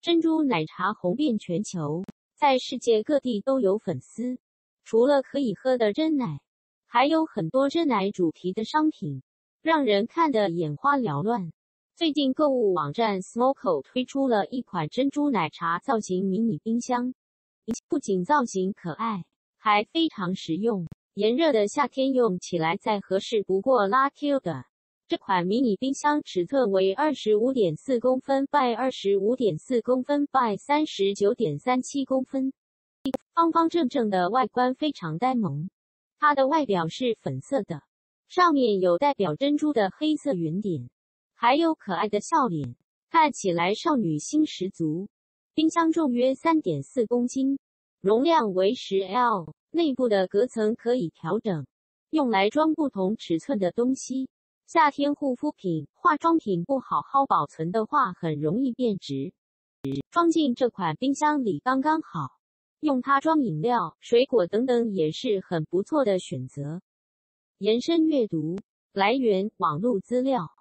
珍珠奶茶红遍全球，在世界各地都有粉丝。除了可以喝的真奶，还有很多真奶主题的商品，让人看得眼花缭乱。最近购物网站 Smoko 推出了一款珍珠奶茶造型迷你冰箱，不仅造型可爱，还非常实用，炎热的夏天用起来再合适不过啦 Q 的。这款迷你冰箱尺寸为 25.4 公分 by 25.4 公分 by 39.37 公分，方方正正的外观非常呆萌。它的外表是粉色的，上面有代表珍珠的黑色圆点，还有可爱的笑脸，看起来少女心十足。冰箱重约 3.4 公斤，容量为 10L， 内部的隔层可以调整，用来装不同尺寸的东西。夏天护肤品、化妆品不好好保存的话，很容易变质。装进这款冰箱里刚刚好，用它装饮料、水果等等也是很不错的选择。延伸阅读，来源网络资料。